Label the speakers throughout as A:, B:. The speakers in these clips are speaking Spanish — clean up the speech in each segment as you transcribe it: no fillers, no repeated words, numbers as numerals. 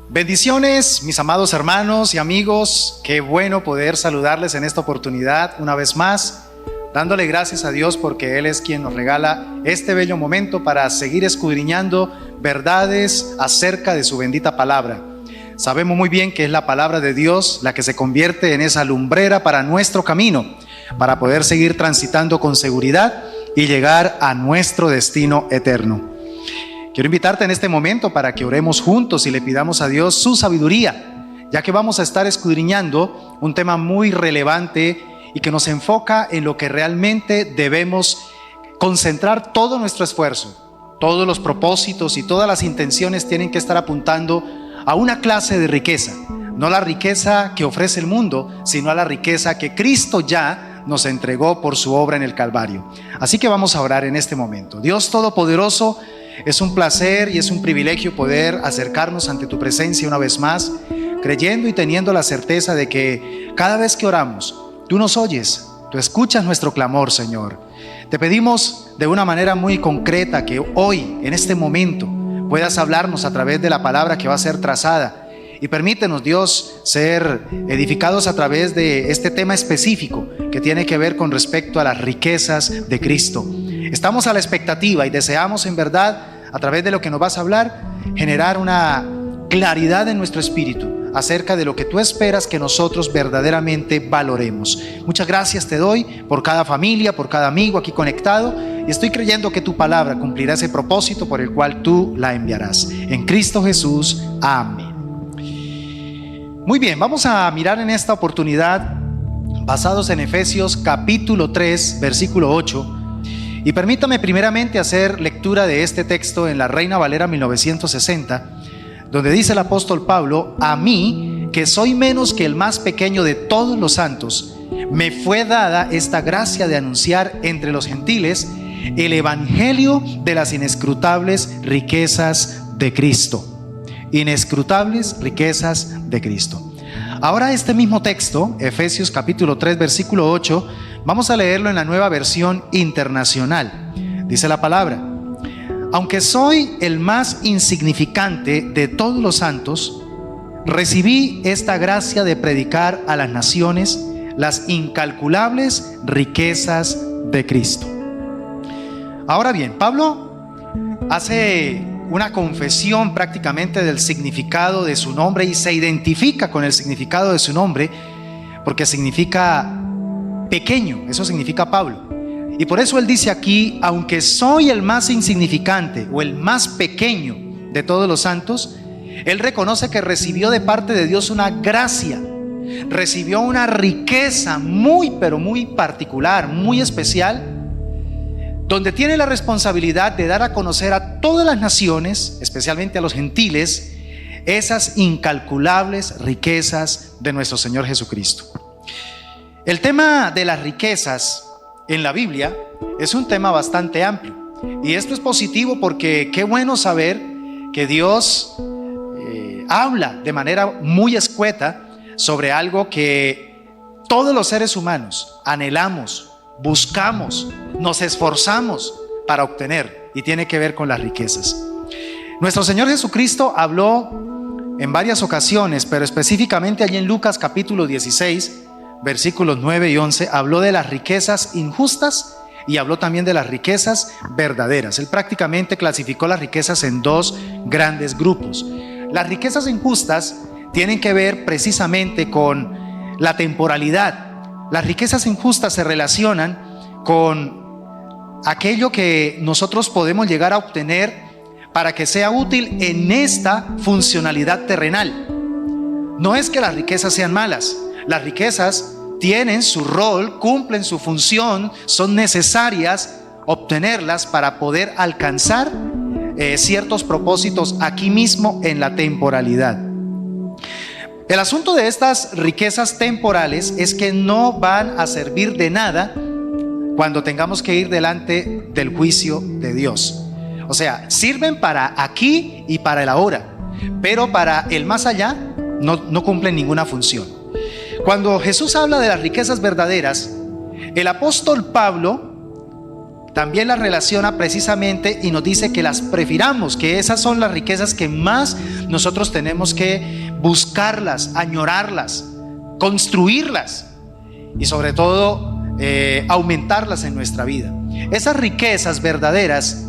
A: Bendiciones, mis amados hermanos y amigos. Qué bueno poder saludarles en esta oportunidad una vez más, dándole gracias a Dios porque Él es quien nos regala este bello momento para seguir escudriñando verdades acerca de su bendita palabra. Sabemos muy bien que es la palabra de Dios la que se convierte en esa lumbrera para nuestro camino, para poder seguir transitando con seguridad y llegar a nuestro destino eterno. Quiero invitarte en este momento para que oremos juntos y le pidamos a Dios su sabiduría, ya que vamos a estar escudriñando un tema muy relevante y que nos enfoca en lo que realmente debemos concentrar todo nuestro esfuerzo. Todos los propósitos y todas las intenciones tienen que estar apuntando a una clase de riqueza, no la riqueza que ofrece el mundo, sino a la riqueza que Cristo ya nos entregó por su obra en el Calvario. Así que vamos a orar en este momento. Dios Todopoderoso, es un placer y es un privilegio poder acercarnos ante tu presencia una vez más, creyendo y teniendo la certeza de que cada vez que oramos, tú nos oyes, tú escuchas nuestro clamor, Señor. Te pedimos de una manera muy concreta que hoy, en este momento, puedas hablarnos a través de la palabra que va a ser trazada. Y permítenos, Dios, ser edificados a través de este tema específico que tiene que ver con respecto a las riquezas de Cristo. Estamos a la expectativa y deseamos en verdad, a través de lo que nos vas a hablar, generar una claridad en nuestro espíritu acerca de lo que tú esperas que nosotros verdaderamente valoremos. Muchas gracias te doy por cada familia, por cada amigo aquí conectado, y estoy creyendo que tu palabra cumplirá ese propósito por el cual tú la enviarás. En Cristo Jesús, amén. Muy bien, vamos a mirar en esta oportunidad, basados en Efesios capítulo 3, versículo 8, y permítame primeramente hacer lectura de este texto en la Reina Valera 1960, donde dice el apóstol Pablo: a mí, que soy menos que el más pequeño de todos los santos, me fue dada esta gracia de anunciar entre los gentiles el evangelio de las inescrutables riquezas de Cristo. Inescrutables riquezas de Cristo. Ahora este mismo texto, Efesios capítulo 3, versículo 8, vamos a leerlo en la Nueva Versión Internacional. Dice la palabra: aunque soy el más insignificante de todos los santos, recibí esta gracia de predicar a las naciones las incalculables riquezas de Cristo. Ahora bien, Pablo hace una confesión prácticamente del significado de su nombre y se identifica con el significado de su nombre porque significa pequeño, eso significa Pablo. Y por eso él dice aquí: aunque soy el más insignificante o el más pequeño de todos los santos, él reconoce que recibió de parte de Dios una gracia, recibió una riqueza muy pero muy particular, muy especial, donde tiene la responsabilidad de dar a conocer a todas las naciones, especialmente a los gentiles, esas incalculables riquezas de nuestro Señor Jesucristo. El tema de las riquezas en la Biblia es un tema bastante amplio, y esto es positivo porque qué bueno saber que Dios habla de manera muy escueta sobre algo que todos los seres humanos anhelamos, buscamos, nos esforzamos para obtener, y tiene que ver con las riquezas. Nuestro Señor Jesucristo habló en varias ocasiones, pero específicamente allí en Lucas capítulo 16, versículos 9 y 11, habló de las riquezas injustas y habló también de las riquezas verdaderas. Él prácticamente clasificó las riquezas en dos grandes grupos. Las riquezas injustas tienen que ver precisamente con la temporalidad. Las riquezas injustas se relacionan con aquello que nosotros podemos llegar a obtener para que sea útil en esta funcionalidad terrenal. No es que las riquezas sean malas. Las riquezas tienen su rol, cumplen su función, son necesarias obtenerlas para poder alcanzar ciertos propósitos aquí mismo en la temporalidad. El asunto de estas riquezas temporales es que no van a servir de nada cuando tengamos que ir delante del juicio de Dios. O sea, sirven para aquí y para el ahora, pero para el más allá no cumplen ninguna función. Cuando Jesús habla de las riquezas verdaderas, el apóstol Pablo también las relaciona precisamente y nos dice que las prefiramos, que esas son las riquezas que más nosotros tenemos que buscarlas, añorarlas, construirlas y sobre todo aumentarlas en nuestra vida. Esas riquezas verdaderas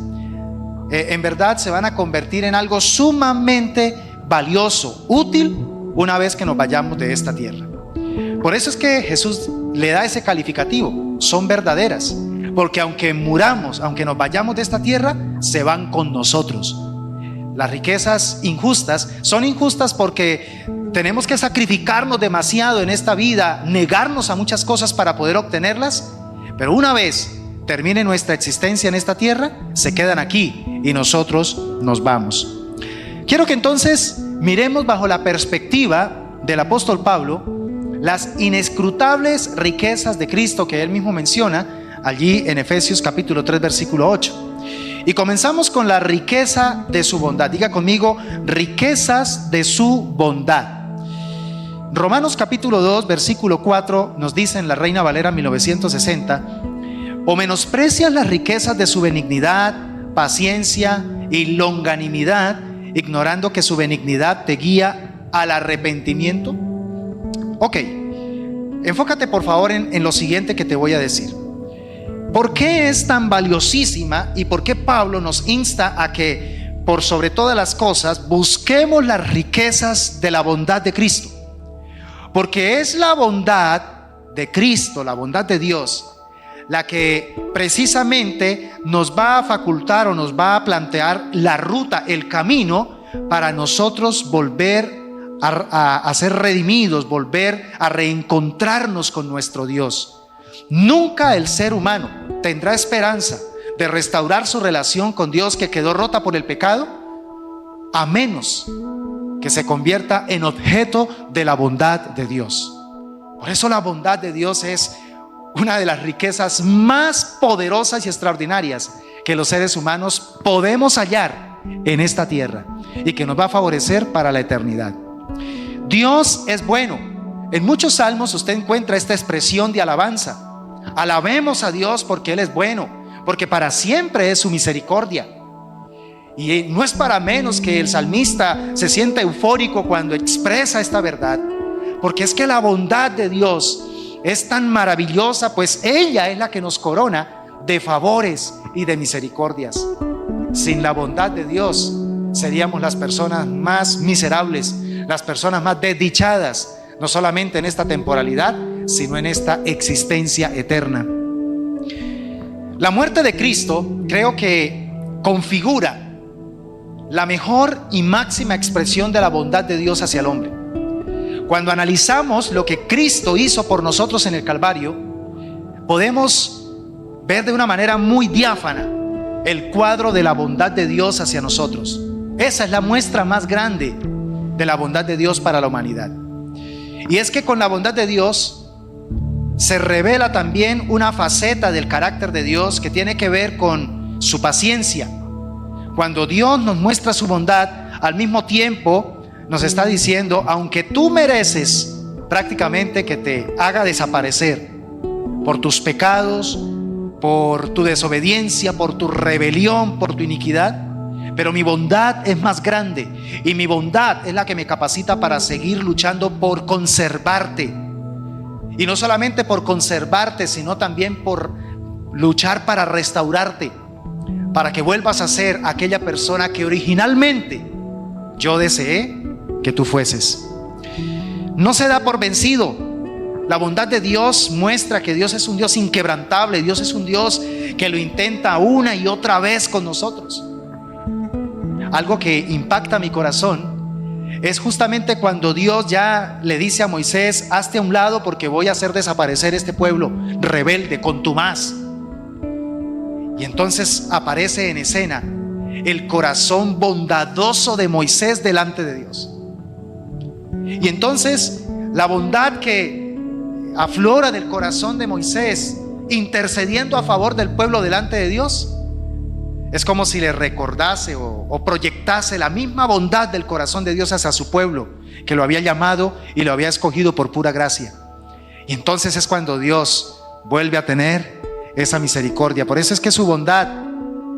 A: en verdad se van a convertir en algo sumamente valioso, útil, una vez que nos vayamos de esta tierra. Por eso es que Jesús le da ese calificativo: son verdaderas, porque aunque muramos, aunque nos vayamos de esta tierra, se van con nosotros. Las riquezas injustas son injustas porque tenemos que sacrificarnos demasiado en esta vida, negarnos a muchas cosas para poder obtenerlas, pero una vez termine nuestra existencia en esta tierra, se quedan aquí y nosotros nos vamos. Quiero que entonces miremos bajo la perspectiva del apóstol Pablo las inescrutables riquezas de Cristo que él mismo menciona allí en Efesios capítulo 3 versículo 8. Y comenzamos con la riqueza de su bondad. Diga conmigo: riquezas de su bondad. Romanos capítulo 2 versículo 4 nos dice en la Reina Valera 1960: o menosprecias las riquezas de su benignidad, paciencia y longanimidad, ignorando que su benignidad te guía al arrepentimiento. Ok, enfócate por favor en lo siguiente que te voy a decir. ¿Por qué es tan valiosísima y por qué Pablo nos insta a que por sobre todas las cosas busquemos las riquezas de la bondad de Cristo? Porque es la bondad de Cristo, la bondad de Dios, la que precisamente nos va a facultar o nos va a plantear la ruta, el camino para nosotros volver a ser redimidos, volver a reencontrarnos con nuestro Dios. Nunca el ser humano tendrá esperanza de restaurar su relación con Dios que quedó rota por el pecado, a menos que se convierta en objeto de la bondad de Dios. Por eso la bondad de Dios es una de las riquezas más poderosas y extraordinarias que los seres humanos podemos hallar en esta tierra y que nos va a favorecer para la eternidad. Dios es bueno. En muchos salmos usted encuentra esta expresión de alabanza. Alabemos a Dios porque Él es bueno, porque para siempre es su misericordia. Y no es para menos que el salmista se sienta eufórico cuando expresa esta verdad, porque es que la bondad de Dios es tan maravillosa, pues ella es la que nos corona de favores y de misericordias. Sin la bondad de Dios seríamos las personas más miserables, las personas más desdichadas, no solamente en esta temporalidad, sino en esta existencia eterna. La muerte de Cristo creo que configura la mejor y máxima expresión de la bondad de Dios hacia el hombre. Cuando analizamos lo que Cristo hizo por nosotros en el Calvario, podemos ver de una manera muy diáfana el cuadro de la bondad de Dios hacia nosotros. Esa es la muestra más grande de la bondad de Dios para la humanidad. Y es que con la bondad de Dios se revela también una faceta del carácter de Dios que tiene que ver con su paciencia. Cuando Dios nos muestra su bondad, al mismo tiempo nos está diciendo: aunque tú mereces prácticamente que te haga desaparecer por tus pecados, por tu desobediencia, por tu rebelión, por tu iniquidad, pero mi bondad es más grande y mi bondad es la que me capacita para seguir luchando por conservarte. Y no solamente por conservarte, sino también por luchar para restaurarte, para que vuelvas a ser aquella persona que originalmente yo deseé que tú fueses. No se da por vencido. La bondad de Dios muestra que Dios es un Dios inquebrantable. Dios es un Dios que lo intenta una y otra vez con nosotros. Algo que impacta mi corazón es justamente cuando Dios ya le dice a Moisés: hazte a un lado porque voy a hacer desaparecer este pueblo rebelde, contumaz. Y entonces aparece en escena el corazón bondadoso de Moisés delante de Dios. Y entonces la bondad que aflora del corazón de Moisés, intercediendo a favor del pueblo delante de Dios, es como si le recordase o proyectase la misma bondad del corazón de Dios hacia su pueblo, que lo había llamado y lo había escogido por pura gracia. Y entonces es cuando Dios vuelve a tener esa misericordia. Por eso es que su bondad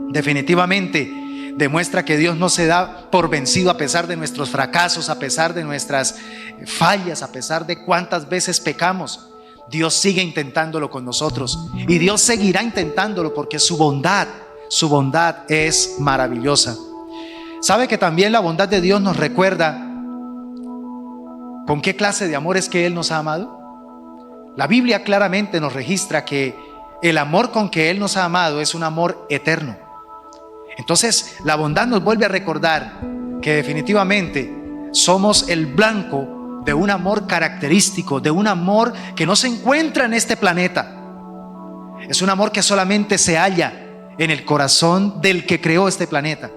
A: definitivamente demuestra que Dios no se da por vencido a pesar de nuestros fracasos, a pesar de nuestras fallas, a pesar de cuántas veces pecamos. Dios sigue intentándolo con nosotros y Dios seguirá intentándolo porque su bondad es maravillosa. ¿Sabe que también la bondad de Dios nos recuerda con qué clase de amor es que Él nos ha amado? La Biblia claramente nos registra que el amor con que Él nos ha amado es un amor eterno. Entonces, la bondad nos vuelve a recordar que definitivamente somos el blanco de un amor característico, de un amor que no se encuentra en este planeta. Es un amor que solamente se halla en el corazón del que creó este planeta,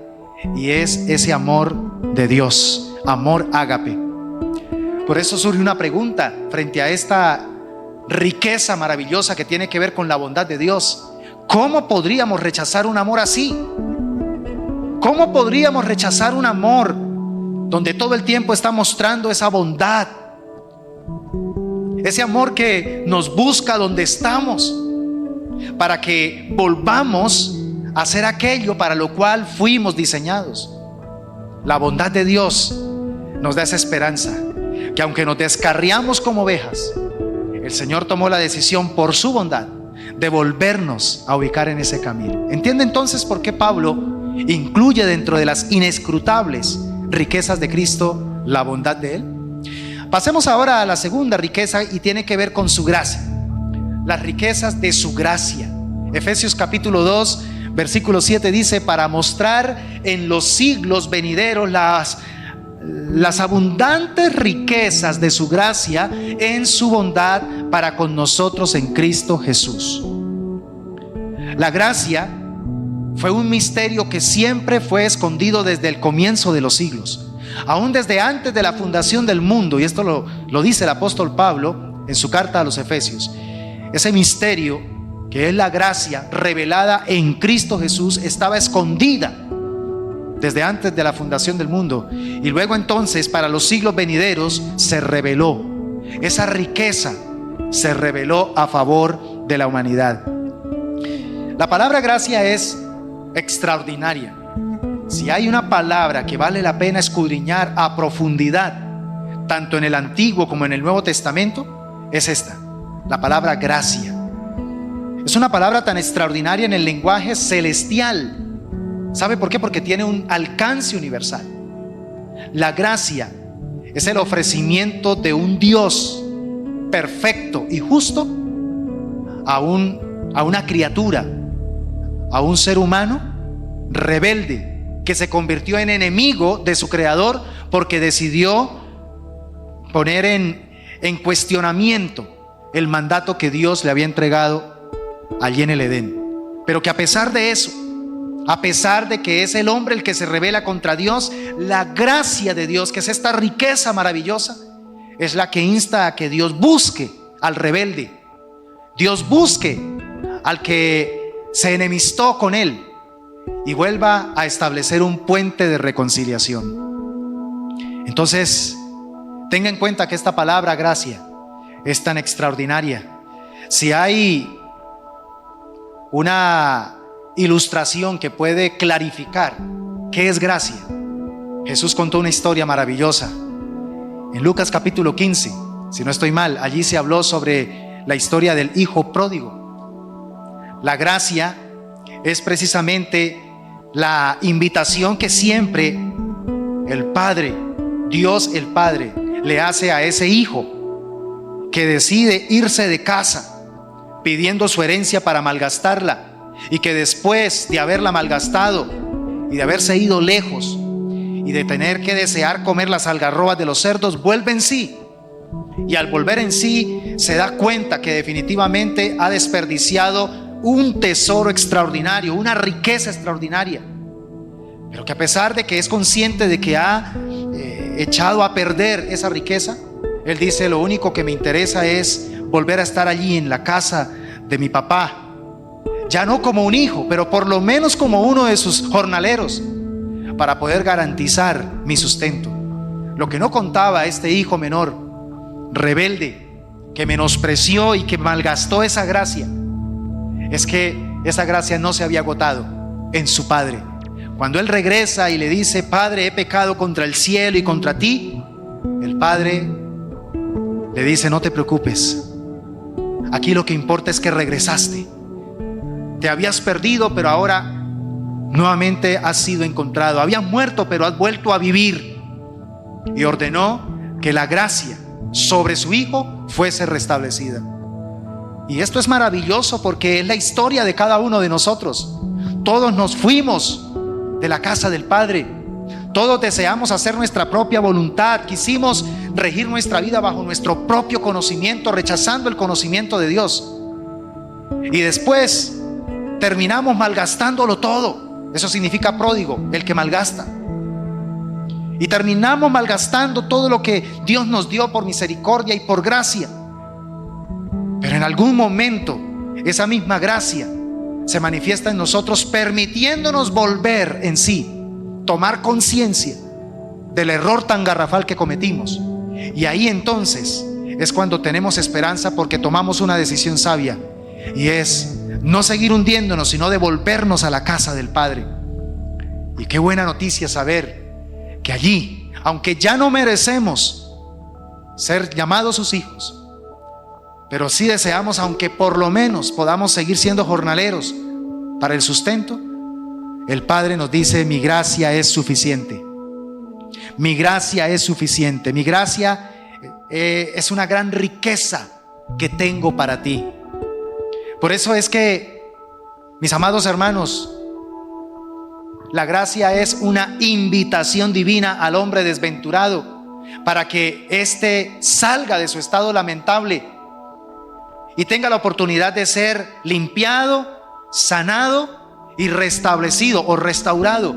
A: y es ese amor de Dios, amor ágape. Por eso surge una pregunta frente a esta riqueza maravillosa que tiene que ver con la bondad de Dios. ¿Cómo podríamos rechazar un amor así? ¿Cómo podríamos rechazar un amor donde todo el tiempo está mostrando esa bondad? Ese amor que nos busca donde estamos para que volvamos a hacer aquello para lo cual fuimos diseñados. La bondad de Dios nos da esa esperanza, que aunque nos descarriamos como ovejas, el Señor tomó la decisión por su bondad de volvernos a ubicar en ese camino. ¿Entiende entonces por qué Pablo incluye dentro de las inescrutables riquezas de Cristo la bondad de Él? Pasemos ahora a la segunda riqueza y tiene que ver con su gracia. Las riquezas de su gracia. Efesios capítulo 2 versículo 7 dice: para mostrar en los siglos venideros las abundantes riquezas de su gracia en su bondad para con nosotros en Cristo Jesús. La gracia fue un misterio que siempre fue escondido desde el comienzo de los siglos, aún desde antes de la fundación del mundo, y esto lo dice el apóstol Pablo en su carta a los Efesios. Ese misterio, que es la gracia revelada en Cristo Jesús, estaba escondida desde antes de la fundación del mundo, y luego entonces para los siglos venideros se reveló. Esa riqueza se reveló a favor de la humanidad. La palabra gracia es extraordinaria. Si hay una palabra que vale la pena escudriñar a profundidad, tanto en el Antiguo como en el Nuevo Testamento, es esta, la palabra gracia. Es una palabra tan extraordinaria en el lenguaje celestial. ¿Sabe por qué? Porque tiene un alcance universal. La gracia es el ofrecimiento de un Dios perfecto y justo a una criatura, a un ser humano rebelde que se convirtió en enemigo de su creador porque decidió poner en cuestionamiento el mandato que Dios le había entregado allí en el Edén. Pero que a pesar de eso, a pesar de que es el hombre el que se rebela contra Dios, la gracia de Dios, que es esta riqueza maravillosa, es la que insta a que Dios busque al rebelde. Dios busque al que se enemistó con él y vuelva a establecer un puente de reconciliación. Entonces, tenga en cuenta que esta palabra gracia es tan extraordinaria. Si hay una ilustración que puede clarificar qué es gracia, Jesús contó una historia maravillosa en Lucas capítulo 15, si no estoy mal. Allí se habló sobre la historia del hijo pródigo. La gracia es precisamente la invitación que siempre el Padre, Dios el Padre, le hace a ese hijo que decide irse de casa pidiendo su herencia para malgastarla, y que después de haberla malgastado y de haberse ido lejos y de tener que desear comer las algarrobas de los cerdos, vuelve en sí. Y al volver en sí se da cuenta que definitivamente ha desperdiciado un tesoro extraordinario, una riqueza extraordinaria, pero que a pesar de que es consciente de que ha echado a perder esa riqueza, él dice: lo único que me interesa es volver a estar allí en la casa de mi papá, ya no como un hijo, pero por lo menos como uno de sus jornaleros, para poder garantizar mi sustento. Lo que no contaba este hijo menor, rebelde, que menospreció y que malgastó esa gracia, es que esa gracia no se había agotado en su Padre. Cuando Él regresa y le dice: Padre, he pecado contra el cielo y contra ti, el Padre le dice: no te preocupes, aquí lo que importa es que regresaste. Te habías perdido, pero ahora nuevamente has sido encontrado. Habías muerto, pero has vuelto a vivir. Y ordenó que la gracia sobre su Hijo fuese restablecida. Y esto es maravilloso porque es la historia de cada uno de nosotros. Todos nos fuimos de la casa del Padre. Todos deseamos hacer nuestra propia voluntad. Quisimos regir nuestra vida bajo nuestro propio conocimiento, rechazando el conocimiento de Dios. Y después terminamos malgastándolo todo. Eso significa pródigo, el que malgasta. Y terminamos malgastando todo lo que Dios nos dio por misericordia y por gracia. Pero en algún momento esa misma gracia se manifiesta en nosotros, permitiéndonos volver en sí, tomar conciencia del error tan garrafal que cometimos. Y ahí entonces es cuando tenemos esperanza, porque tomamos una decisión sabia, y es no seguir hundiéndonos, sino devolvernos a la casa del Padre. Y qué buena noticia saber que allí, aunque ya no merecemos ser llamados sus hijos, pero sí deseamos, aunque por lo menos podamos seguir siendo jornaleros para el sustento, el Padre nos dice: mi gracia es suficiente. Mi gracia es suficiente. Mi gracia es una gran riqueza que tengo para ti. Por eso es que, mis amados hermanos, la gracia es una invitación divina al hombre desventurado para que éste salga de su estado lamentable y tenga la oportunidad de ser limpiado, sanado y restablecido o restaurado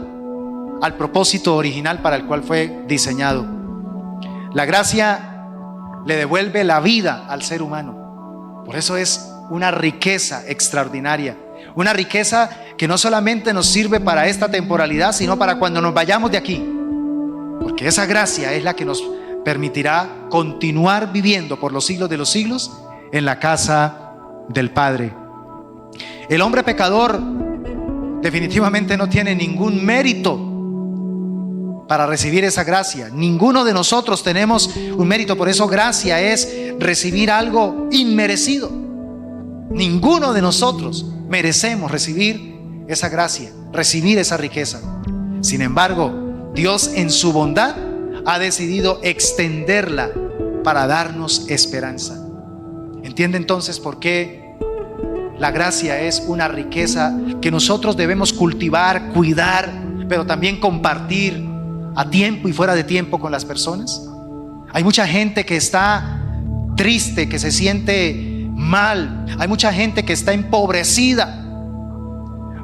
A: al propósito original para el cual fue diseñado. La gracia le devuelve la vida al ser humano. Por eso es una riqueza extraordinaria, una riqueza que no solamente nos sirve para esta temporalidad, sino para cuando nos vayamos de aquí, porque esa gracia es la que nos permitirá continuar viviendo por los siglos de los siglos en la casa del Padre. El hombre pecador definitivamente no tiene ningún mérito para recibir esa gracia. Ninguno de nosotros tenemos un mérito. Por eso gracia es recibir algo inmerecido. Ninguno de nosotros merecemos recibir esa gracia, recibir esa riqueza. Sin embargo, Dios en su bondad ha decidido extenderla para darnos esperanza. ¿Entiende entonces por qué la gracia es una riqueza que nosotros debemos cultivar, cuidar, pero también compartir a tiempo y fuera de tiempo con las personas? Hay mucha gente que está triste, que se siente mal. Hay mucha gente que está empobrecida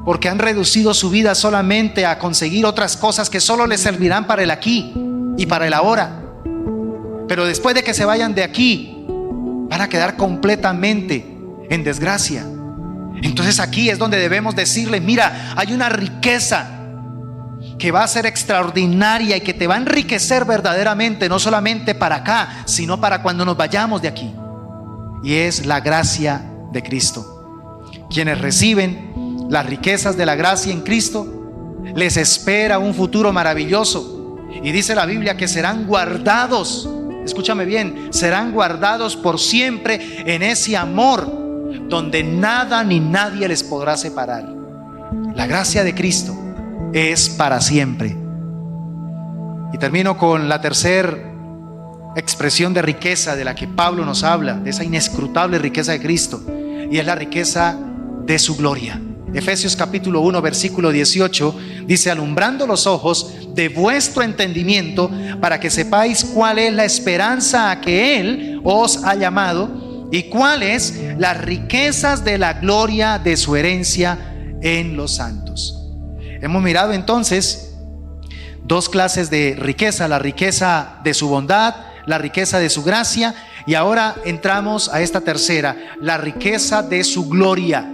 A: porque han reducido su vida solamente a conseguir otras cosas que solo les servirán para el aquí y para el ahora. Pero después de que se vayan de aquí, van a quedar completamente en desgracia. Entonces aquí es donde debemos decirles: mira, hay una riqueza que va a ser extraordinaria y que te va a enriquecer verdaderamente, no solamente para acá, sino para cuando nos vayamos de aquí. Y es la gracia de Cristo. Quienes reciben las riquezas de la gracia en Cristo, les espera un futuro maravilloso. Y dice la Biblia que serán guardados, escúchame bien, serán guardados por siempre en ese amor donde nada ni nadie les podrá separar. La gracia de Cristo es para siempre. Y termino con la tercera expresión de riqueza de la que Pablo nos habla, de esa inescrutable riqueza de Cristo, y es la riqueza de su gloria. Efesios capítulo 1 versículo 18 dice: alumbrando los ojos de vuestro entendimiento, para que sepáis cuál es la esperanza a que Él os ha llamado y cuáles las riquezas de la gloria de su herencia en los santos. Hemos mirado entonces dos clases de riqueza: la riqueza de su bondad, la riqueza de su gracia, y ahora entramos a esta tercera, la riqueza de su gloria.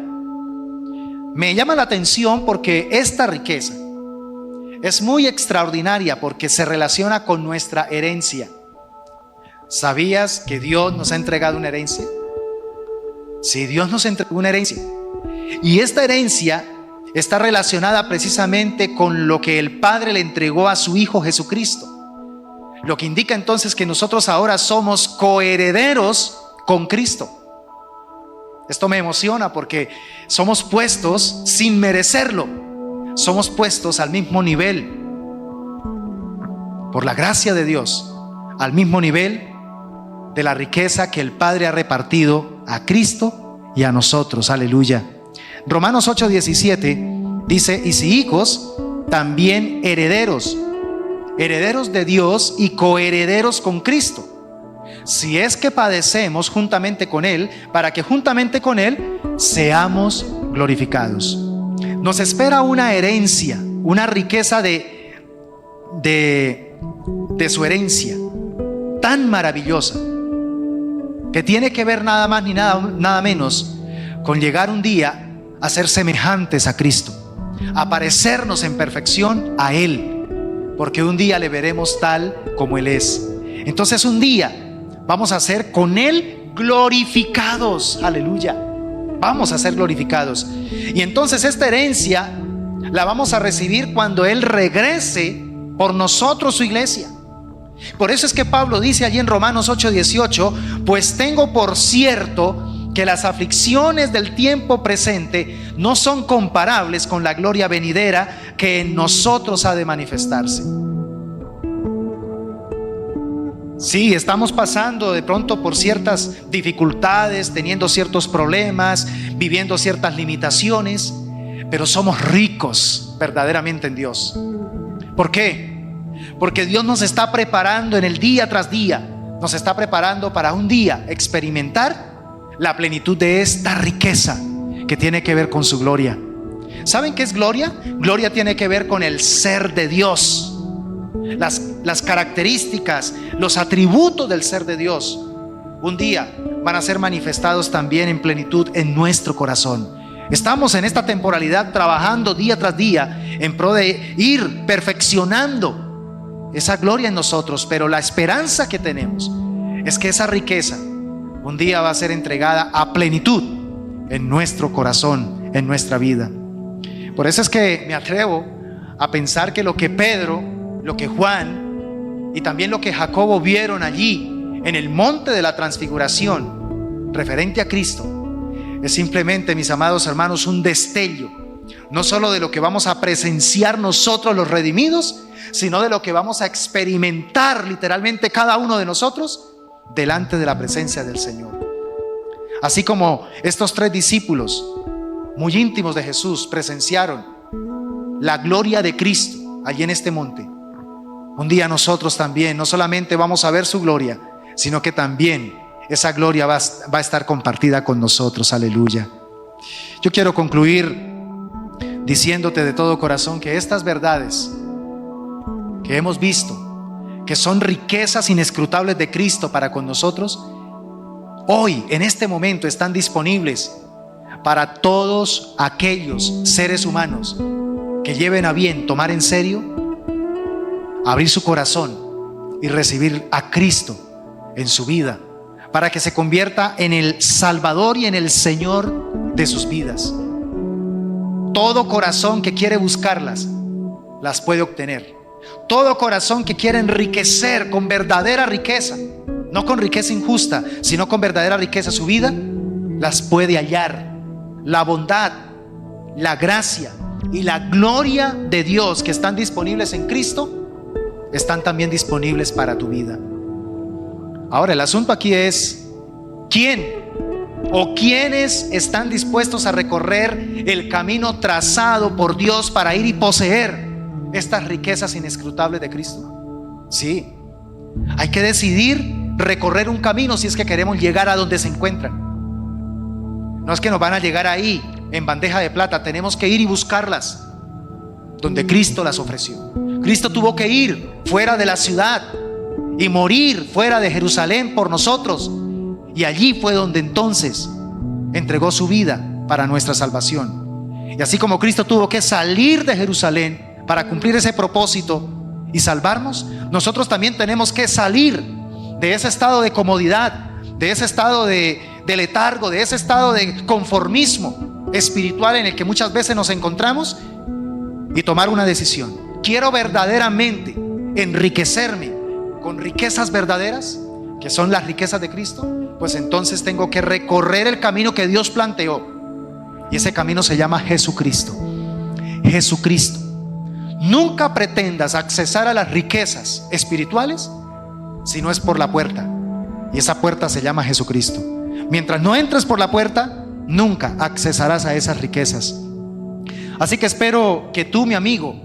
A: Me llama la atención porque esta riqueza es muy extraordinaria porque se relaciona con nuestra herencia. ¿Sabías que Dios nos ha entregado una herencia? Sí, Dios nos entregó una herencia. Y esta herencia está relacionada precisamente con lo que el Padre le entregó a su Hijo Jesucristo. Lo que indica entonces que nosotros ahora somos coherederos con Cristo. Esto me emociona porque somos puestos sin merecerlo. Somos puestos al mismo nivel, por la gracia de Dios, al mismo nivel de la riqueza que el Padre ha repartido a Cristo y a nosotros. Aleluya. Romanos 8:17 dice: y si hijos, también herederos, herederos de Dios y coherederos con Cristo, si es que padecemos juntamente con Él, para que juntamente con Él seamos glorificados. Nos espera una herencia, una riqueza de su herencia tan maravillosa, que tiene que ver nada más ni nada menos con llegar un día a ser semejantes a Cristo, a parecernos en perfección a Él, porque un día le veremos tal como Él es. Entonces un día vamos a ser con Él glorificados. Aleluya. Vamos a ser glorificados. Y entonces esta herencia la vamos a recibir cuando Él regrese por nosotros, su iglesia. Por eso es que Pablo dice allí en Romanos 8:18: pues tengo por cierto que las aflicciones del tiempo presente no son comparables con la gloria venidera que en nosotros ha de manifestarse. Sí, estamos pasando de pronto por ciertas dificultades, teniendo ciertos problemas, viviendo ciertas limitaciones, pero somos ricos verdaderamente en Dios. ¿Por qué? Porque Dios nos está preparando en el día tras día, nos está preparando para un día experimentar la plenitud de esta riqueza que tiene que ver con su gloria. ¿Saben qué es gloria? Gloria tiene que ver con el ser de Dios. Las características, los atributos del ser de Dios un día van a ser manifestados también en plenitud en nuestro corazón. Estamos en esta temporalidad trabajando día tras día en pro de ir perfeccionando esa gloria en nosotros, pero la esperanza que tenemos es que esa riqueza un día va a ser entregada a plenitud en nuestro corazón, en nuestra vida. Por eso es que me atrevo a pensar que lo que Pedro, lo que Juan y también lo que Jacobo vieron allí en el monte de la transfiguración referente a Cristo es simplemente, mis amados hermanos, un destello, no solo de lo que vamos a presenciar nosotros los redimidos, sino de lo que vamos a experimentar literalmente cada uno de nosotros delante de la presencia del Señor. Así como estos 3 discípulos muy íntimos de Jesús presenciaron la gloria de Cristo allí en este monte, un día nosotros también no solamente vamos a ver su gloria, sino que también esa gloria va a estar compartida con nosotros. Aleluya. Yo quiero concluir diciéndote de todo corazón que estas verdades que hemos visto, que son riquezas inescrutables de Cristo para con nosotros, hoy en este momento están disponibles para todos aquellos seres humanos que lleven a bien tomar en serio, abrir su corazón y recibir a Cristo en su vida, para que se convierta en el Salvador y en el Señor de sus vidas. Todo corazón que quiere buscarlas, las puede obtener. Todo corazón que quiere enriquecer con verdadera riqueza, no con riqueza injusta, sino con verdadera riqueza su vida, las puede hallar. La bondad, la gracia y la gloria de Dios que están disponibles en Cristo están también disponibles para tu vida. Ahora el asunto aquí es ¿quién o quiénes están dispuestos a recorrer el camino trazado por Dios para ir y poseer estas riquezas inescrutables de Cristo? Sí, hay que decidir recorrer un camino si es que queremos llegar a donde se encuentran. No es que nos van a llegar ahí en bandeja de plata, tenemos que ir y buscarlas donde Cristo las ofreció. Cristo tuvo que ir fuera de la ciudad y morir fuera de Jerusalén por nosotros, y allí fue donde entonces entregó su vida para nuestra salvación. Y así como Cristo tuvo que salir de Jerusalén para cumplir ese propósito y salvarnos, nosotros también tenemos que salir de ese estado de comodidad, de ese estado de letargo, de ese estado de conformismo, espiritual en el que muchas veces nos encontramos y tomar una decisión. Quiero verdaderamente enriquecerme con riquezas verdaderas, que son las riquezas de Cristo. Pues entonces tengo que recorrer el camino que Dios planteó, y ese camino se llama Jesucristo. Jesucristo. Nunca pretendas accesar a las riquezas espirituales si no es por la puerta, y esa puerta se llama Jesucristo. Mientras no entres por la puerta, nunca accesarás a esas riquezas. Así que espero que tú, mi amigo,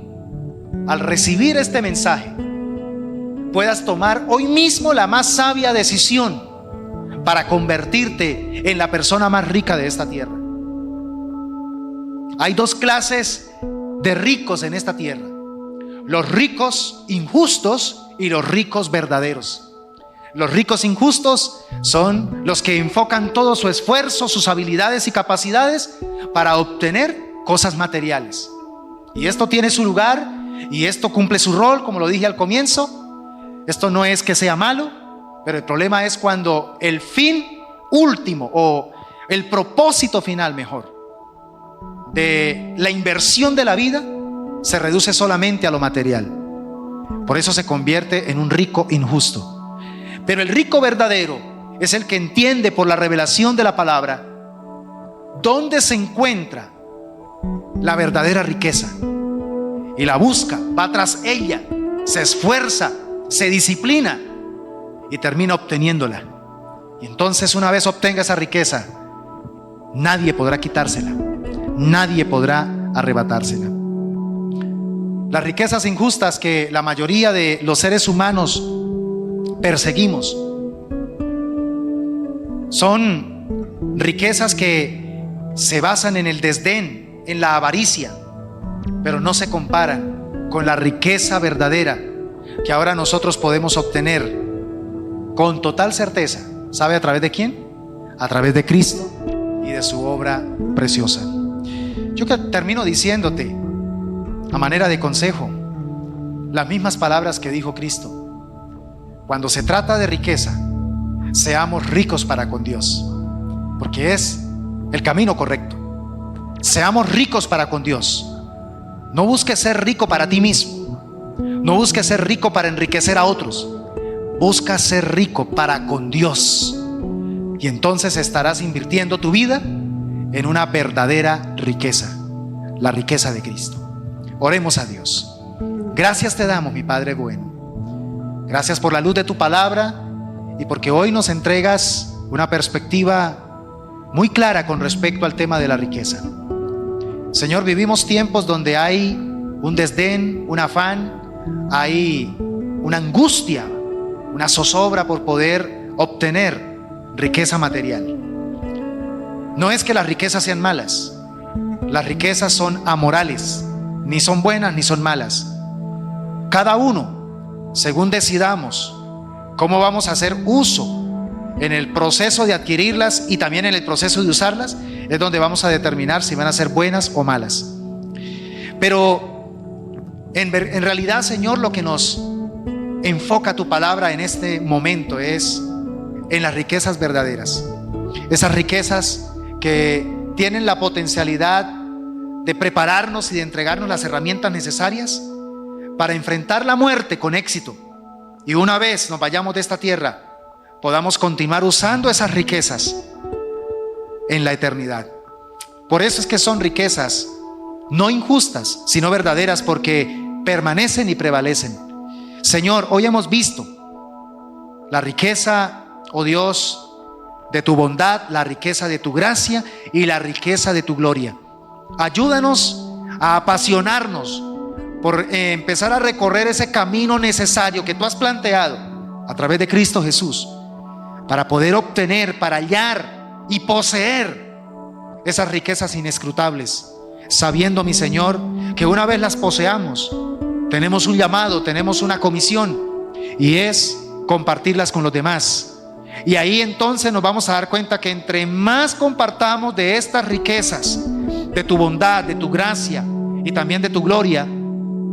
A: al recibir este mensaje, puedas tomar hoy mismo la más sabia decisión para convertirte en la persona más rica de esta tierra. Hay dos clases de ricos en esta tierra: los ricos injustos y los ricos verdaderos. Los ricos injustos son los que enfocan todo su esfuerzo, sus habilidades y capacidades para obtener cosas materiales. Y esto tiene su lugar y esto cumple su rol, como lo dije al comienzo. Esto no es que sea malo, pero el problema es cuando el fin último, o el propósito final, mejor, de la inversión de la vida se reduce solamente a lo material. Por eso se convierte en un rico injusto. Pero el rico verdadero es el que entiende por la revelación de la palabra dónde se encuentra la verdadera riqueza, y la busca, va tras ella, se esfuerza, se disciplina y termina obteniéndola. Y entonces, una vez obtenga esa riqueza, nadie podrá quitársela, nadie podrá arrebatársela. Las riquezas injustas que la mayoría de los seres humanos perseguimos son riquezas que se basan en el desdén, en la avaricia, pero no se comparan con la riqueza verdadera que ahora nosotros podemos obtener con total certeza. ¿Sabe a través de quién? A través de Cristo y de su obra preciosa. Yo termino diciéndote, a manera de consejo, las mismas palabras que dijo Cristo. Cuando se trata de riqueza, seamos ricos para con Dios, porque es el camino correcto. Seamos ricos para con Dios. No busques ser rico para ti mismo, no busques ser rico para enriquecer a otros. Busca ser rico para con Dios, y entonces estarás invirtiendo tu vida en una verdadera riqueza, la riqueza de Cristo. Oremos a Dios. Gracias te damos, mi Padre bueno. Gracias por la luz de tu palabra y porque hoy nos entregas una perspectiva muy clara con respecto al tema de la riqueza. Señor, vivimos tiempos donde hay un desdén, un afán, hay una angustia, una zozobra por poder obtener riqueza material. No es que las riquezas sean malas, las riquezas son amorales, ni son buenas ni son malas. Cada uno, según decidamos cómo vamos a hacer uso en el proceso de adquirirlas y también en el proceso de usarlas, es donde vamos a determinar si van a ser buenas o malas. Pero en realidad, Señor, lo que nos enfoca tu palabra en este momento es en las riquezas verdaderas. Esas riquezas que tienen la potencialidad de prepararnos y de entregarnos las herramientas necesarias para enfrentar la muerte con éxito, y una vez nos vayamos de esta tierra podamos continuar usando esas riquezas en la eternidad. Por eso es que son riquezas no injustas, sino verdaderas, porque permanecen y prevalecen. Señor, hoy hemos visto la riqueza, oh Dios, de tu bondad, la riqueza de tu gracia y la riqueza de tu gloria. Ayúdanos a apasionarnos por empezar a recorrer ese camino necesario que tú has planteado a través de Cristo Jesús, para poder obtener, para hallar y poseer esas riquezas inescrutables, sabiendo, mi Señor, que una vez las poseamos, tenemos un llamado, tenemos una comisión, y es compartirlas con los demás. Y ahí entonces nos vamos a dar cuenta que entre más compartamos de estas riquezas, de tu bondad, de tu gracia y también de tu gloria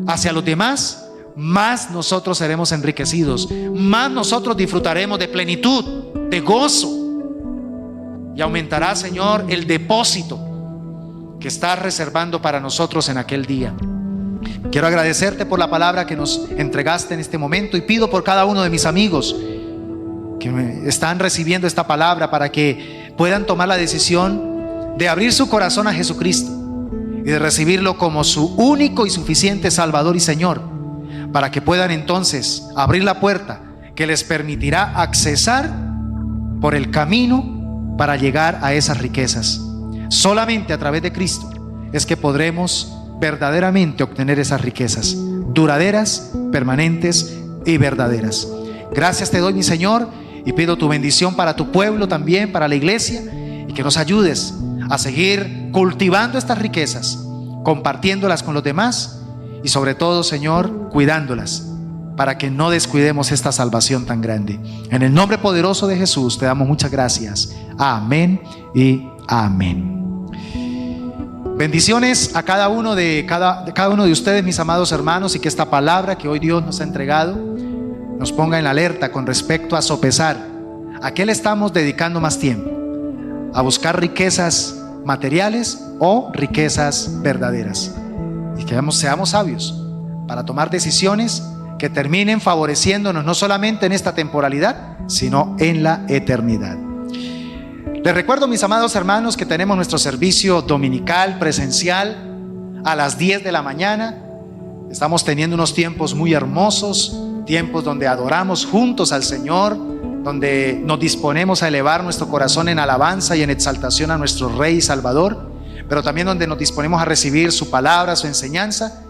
A: hacia los demás, más nosotros seremos enriquecidos, más nosotros disfrutaremos de plenitud, de gozo, y aumentará, Señor, el depósito que estás reservando para nosotros en aquel día. Quiero agradecerte por la palabra que nos entregaste en este momento y pido por cada uno de mis amigos que están recibiendo esta palabra para que puedan tomar la decisión de abrir su corazón a Jesucristo y de recibirlo como su único y suficiente Salvador y Señor, para que puedan entonces abrir la puerta que les permitirá accesar por el camino para llegar a esas riquezas. Solamente a través de Cristo es que podremos verdaderamente obtener esas riquezas duraderas, permanentes y verdaderas. Gracias te doy, mi Señor, y pido tu bendición para tu pueblo también, para la iglesia, y que nos ayudes a seguir cultivando estas riquezas, compartiéndolas con los demás y sobre todo, Señor, cuidándolas para que no descuidemos esta salvación tan grande. En el nombre poderoso de Jesús te damos muchas gracias. Amén y amén. Bendiciones a cada uno de ustedes, mis amados hermanos, y que esta palabra que hoy Dios nos ha entregado nos ponga en alerta con respecto a sopesar a qué le estamos dedicando más tiempo: a buscar riquezas materiales o riquezas verdaderas, y que seamos sabios para tomar decisiones que terminen favoreciéndonos no solamente en esta temporalidad, sino en la eternidad. Les recuerdo, mis amados hermanos, que tenemos nuestro servicio dominical presencial a las 10 de la mañana. Estamos teniendo unos tiempos muy hermosos, tiempos donde adoramos juntos al Señor, donde nos disponemos a elevar nuestro corazón en alabanza y en exaltación a nuestro Rey y Salvador, pero también donde nos disponemos a recibir su palabra, su enseñanza,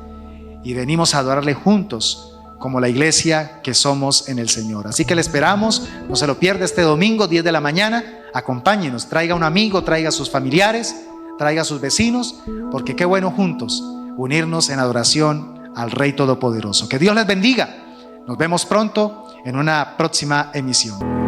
A: y venimos a adorarle juntos como la iglesia que somos en el Señor. Así que le esperamos, no se lo pierda este domingo 10 de la mañana. Acompáñenos, traiga un amigo, traiga a sus familiares, traiga a sus vecinos, porque qué bueno juntos unirnos en adoración al Rey Todopoderoso. Que Dios les bendiga. Nos vemos pronto en una próxima emisión.